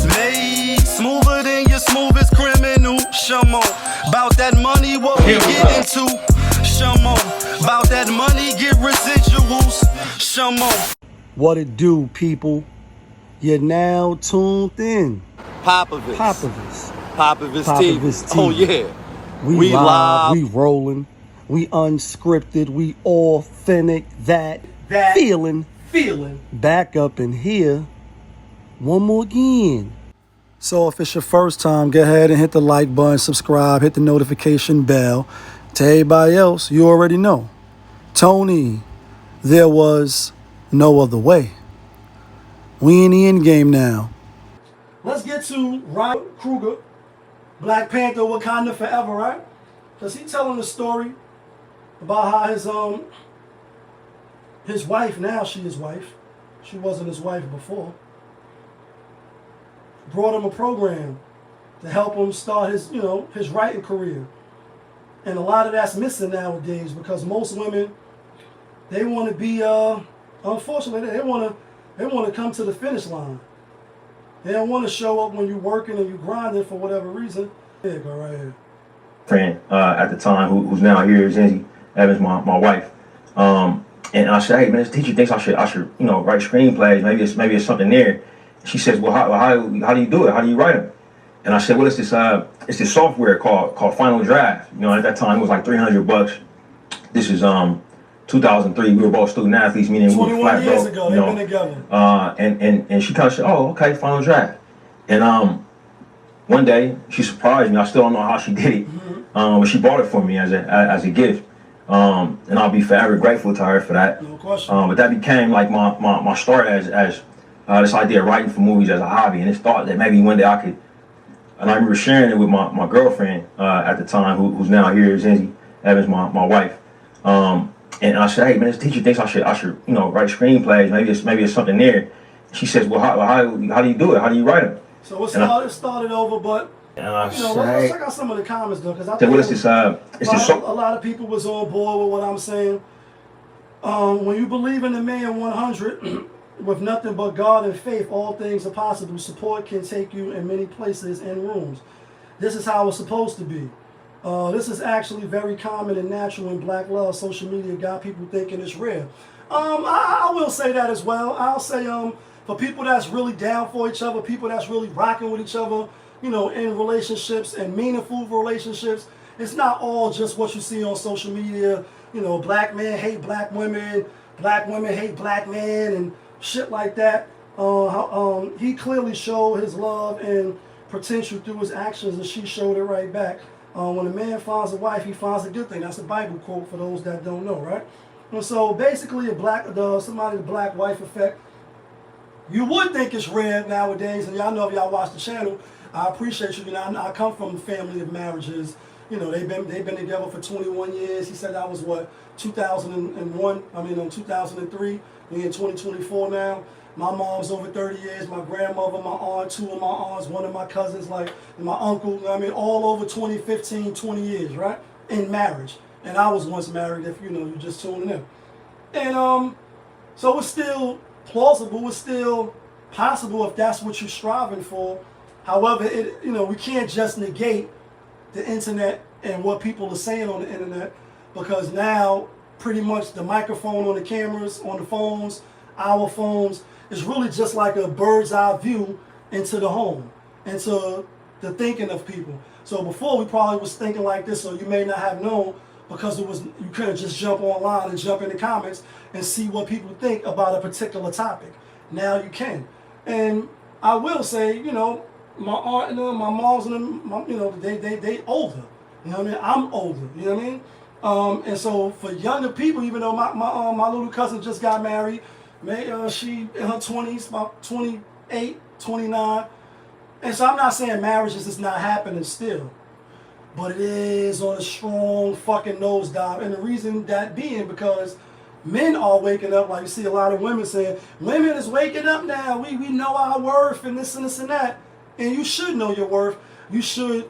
Made smoother than your smoothest criminal. Shamo, about that money, what we get into. Shamo, about that money, get residuals. Shamo. What it do, people? You're now tuned in. Popovich TV. TV. Oh yeah. We live, we rolling, we unscripted, we authentic, that feeling back up in here one more again. So if it's your first time, go ahead and hit the like button, subscribe, hit the notification bell. To everybody else, you already know. Tony, there was no other way. We in the end game now. Let's get to Ryan Coogler, Black Panther, Wakanda Forever, right? Because he telling the story about how his wife, now she his wife, she wasn't his wife before, brought him a program to help him start his, his writing career. And a lot of that's missing nowadays because most women, they want to be, unfortunately, they want to come to the finish line. They don't want to show up when you're working and you're grinding for whatever reason. Yeah, go right here. Friend at the time, who's now here, Zenzi Evans, my wife. And I said, hey man, this teacher thinks I should, write screenplays. Maybe it's something there. She says, well, how do you do it? How do you write them? And I said, well, it's this software called Final Draft. At that time it was like $300. This is 2003. We were both student athletes, meaning we were flat broke. 21 years ago, they've been together. And she kind of said, oh, okay, Final Draft. And one day she surprised me. I still don't know how she did it, but she bought it for me as a gift. And I'll be forever grateful to her for that. No question. But that became like my start as this idea of writing for movies as a hobby, and this thought that maybe one day I could. And I remember sharing it with my girlfriend at the time, who's now here, Zenzi Evans, my wife. And I said, hey man, this teacher thinks I should write screenplays. Maybe it's something there. She says, well, how do you do it? How do you write them? So it started over, but let's check out some of the comments though, because I think a lot of people was on board with what I'm saying. When you believe in the man 100 with nothing but God and faith, all things are possible. Support can take you in many places and rooms. This is how it's supposed to be. This is actually very common and natural in black love. Social media got people thinking it's rare. I will say that as well. I'll say for people that's really down for each other, people that's really rocking with each other, in relationships and meaningful relationships, it's not all just what you see on social media. Black men hate black women hate black men, and shit like that. He clearly showed his love and potential through his actions, and she showed it right back. When a man finds a wife, he finds a good thing. That's a Bible quote for those that don't know, right? And so basically, the black wife effect. You would think it's rare nowadays, and y'all know if y'all watch the channel, I appreciate you. I come from a family of marriages. They've been together for 21 years. He said that was what 2001. 2003. We're in 2024 now. My mom's over 30 years. My grandmother, my aunt, two of my aunts, one of my cousins, and my uncle. All over 20, 15, 20 years, right? In marriage. And I was once married. If you just tuning in. And so it's still plausible. It's still possible if that's what you're striving for. However, we can't just negate the internet and what people are saying on the internet, because now pretty much the microphone on the cameras, on the phones, our phones, is really just like a bird's eye view into the home, into the thinking of people. So before we probably was thinking like this, or you may not have known, because you couldn't just jump online and jump in the comments and see what people think about a particular topic. Now you can. And I will say, my aunt and them, my moms and them, they older. I'm older. You know what I mean? And so for younger people, even though my little cousin just got married, she in her 20s, about 28, 29. And so I'm not saying marriage is just not happening still, but it is on a strong fucking nosedive. And the reason that being because men are waking up, like you see a lot of women saying, women is waking up now. We know our worth and this and this and that. And you should know your worth. You should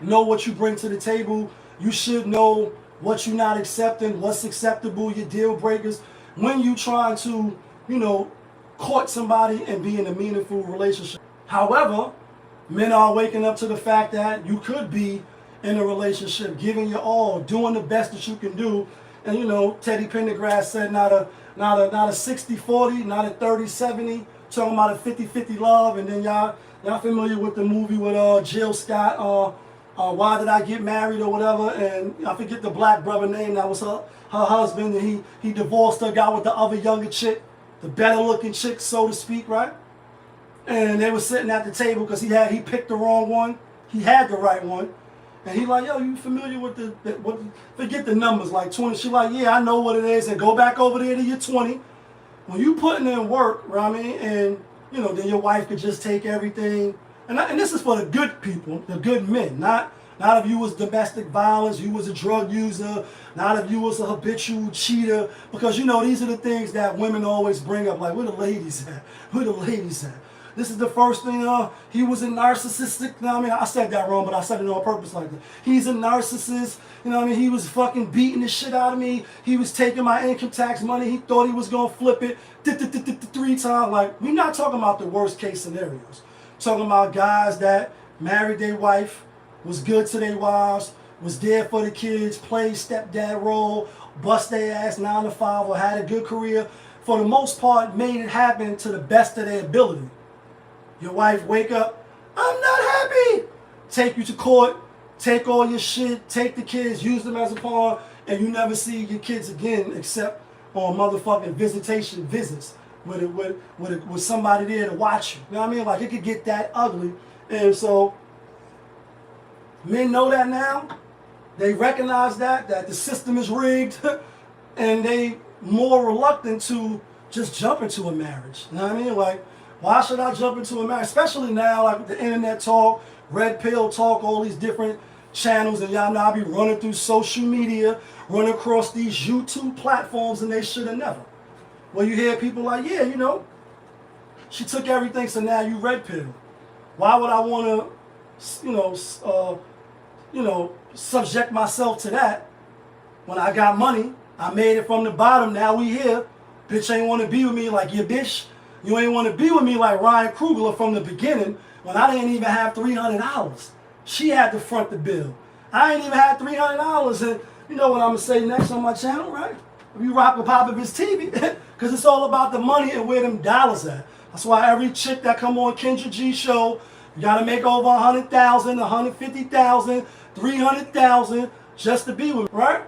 know what you bring to the table. You should know what you're not accepting, what's acceptable, your deal breakers. When you try to, court somebody and be in a meaningful relationship. However, men are waking up to the fact that you could be in a relationship, giving your all, doing the best that you can do. And you know, Teddy Pendergrass said not a 60-40, not a 30-70, talking about a 50-50 love. And then y'all familiar with the movie with Jill Scott, Why Did I Get Married or whatever, and I forget the black brother name, that was her husband, and he divorced her, got with the other younger chick, the better looking chick, so to speak, right? And they were sitting at the table because he picked the wrong one. He had the right one. And he like, yo, you familiar with forget the numbers, like 20. She like, yeah, I know what it is. And go back over there to your 20. When you putting in work, right, I mean, and, you know, then your wife could just take everything. And this is for the good people, the good men. Not if you was domestic violence, you was a drug user, not if you was a habitual cheater. Because, you know, these are the things that women always bring up, like, where the ladies at? Where the ladies at? This is the first thing, he was a narcissistic, you know what I mean? I said that wrong, but I said it on purpose like that. He's a narcissist, you know what I mean? He was fucking beating the shit out of me. He was taking my income tax money. He thought he was going to flip it 3 times. Like, we're not talking about the worst case scenarios. Talking about guys that married their wife, was good to their wives, was there for the kids, played stepdad role, bust their ass 9 to 5, or had a good career. For the most part, made it happen to the best of their ability. Your wife wake up, I'm not happy. Take you to court, take all your shit, take the kids, use them as a pawn, and you never see your kids again except on motherfucking visitation visits with somebody there to watch you. You know what I mean? Like, it could get that ugly. And so men know that now. They recognize that the system is rigged, and they more reluctant to just jump into a marriage. You know what I mean? Like, why should I jump into a marriage? Especially now, like the internet talk, red pill talk, all these different channels, and y'all know I be running through social media, running across these YouTube platforms, and they should have never. Well, you hear people like, yeah, you know, she took everything, so now you red pill. Why would I want to, subject myself to that when I got money? I made it from the bottom. Now we here. Bitch ain't want to be with me like, yeah, bitch. You ain't want to be with me like RyaN CoogLeR from the beginning when I didn't even have $300. She had to front the bill. I ain't even had $300. And you know what I'm going to say next on my channel, right? If you rock with Popovich TV, because it's all about the money and where them dollars at. That's why every chick that come on Kendra G show, you got to make over 100,000, 150,000, 300,000 just to be with me, right?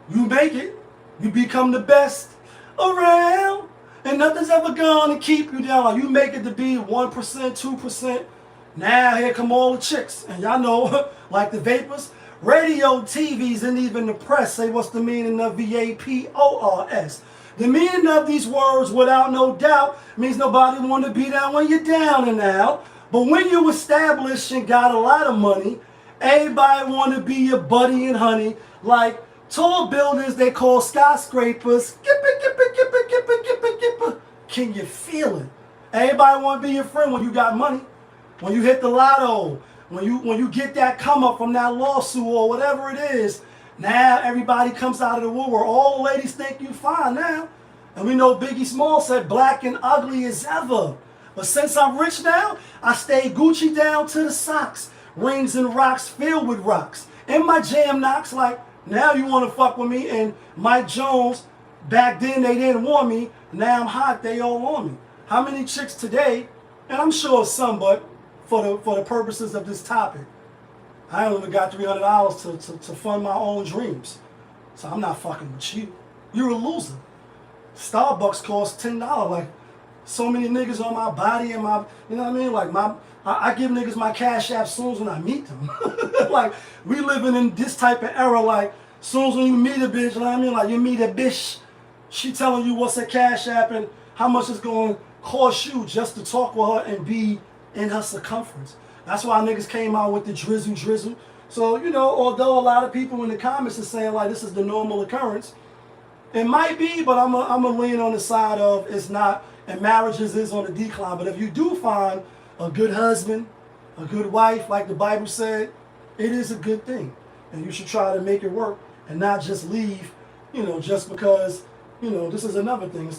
You make it. You become the best around. And nothing's ever gonna keep you down. Like, you make it to be 1%, 2%. Now here come all the chicks. And y'all know, like the vapors, radio, TVs, and even the press say what's the meaning of VAPORS. The meaning of these words, without no doubt, means nobody want to be down when you're down and out. But when you established and got a lot of money, everybody want to be your buddy and honey. Like, tall buildings they call skyscrapers. Can you feel it? Everybody want to be your friend when you got money. When you hit the lotto. When you get that come up from that lawsuit or whatever it is. Now everybody comes out of the woodwork. All the ladies think you fine now. And we know Biggie Smalls said black and ugly as ever. But since I'm rich now, I stay Gucci down to the socks. Rings and rocks filled with rocks. In my jam knocks, like, now you want to fuck with me. And Mike Jones, back then they didn't want me. Now I'm hot, they all on me. How many chicks today, and I'm sure some, but for the purposes of this topic, I only got $300 to fund my own dreams. So I'm not fucking with you. You're a loser. Starbucks costs $10. Like, so many niggas on my body and my, you know what I mean? Like, I give niggas my cash app soon as when I meet them. Like, we living in this type of era. Like, soon as when you meet a bitch, you know what I mean? Like, you meet a bitch, she telling you what's her cash app and how much it's going to cost you just to talk with her and be in her circumference. That's why niggas came out with the drizzle. So, you know, although a lot of people in the comments are saying, like, this is the normal occurrence, it might be, but I'm gonna lean on the side of it's not, and marriages is on the decline. But if you do find a good husband, a good wife, like the Bible said, it is a good thing. And you should try to make it work and not just leave, you know, just because, you know, this is another thing.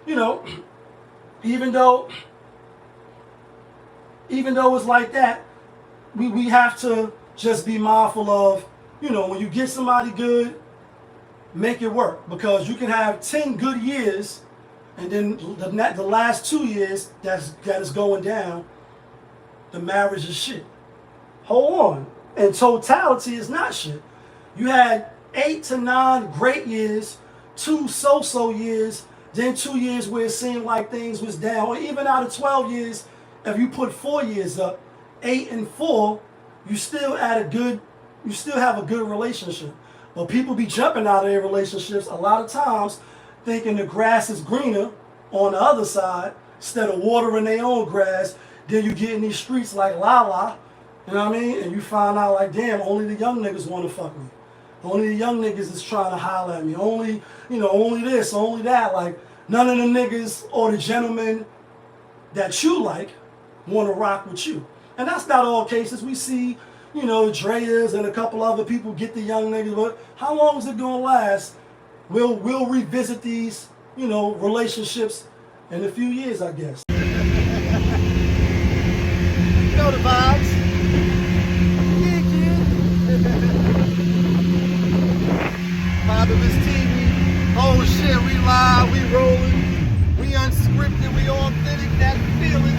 You know, even though even though it's like that, we have to just be mindful of, you know, when you get somebody good, make it work. Because you can have 10 good years, and then the last 2 years that is going down, the marriage is shit. Hold on. In totality, it's not shit. You had 8 to 9 great years, 2 so-so years, then 2 years where it seemed like things was down. Or even out of 12 years, if you put 4 years up, 8 and 4, you still have a good relationship. But people be jumping out of their relationships a lot of times thinking the grass is greener on the other side instead of watering their own grass. Then you get in these streets like Lala, you know what I mean? And you find out like, damn, only the young niggas want to fuck me. Only the young niggas is trying to holler at me. Only, you know, only this, only that. Like, none of the niggas or the gentlemen that you like want to rock with you. And that's not all cases. We see, you know, Dreas and a couple other people get the young niggas, but how long is it going to last? We'll revisit these, you know, relationships in a few years, I guess. You know the vibes. Yeah, kid. Fatherless TV. Oh shit, we live, we rolling, we unscripted, we authentic, that feeling.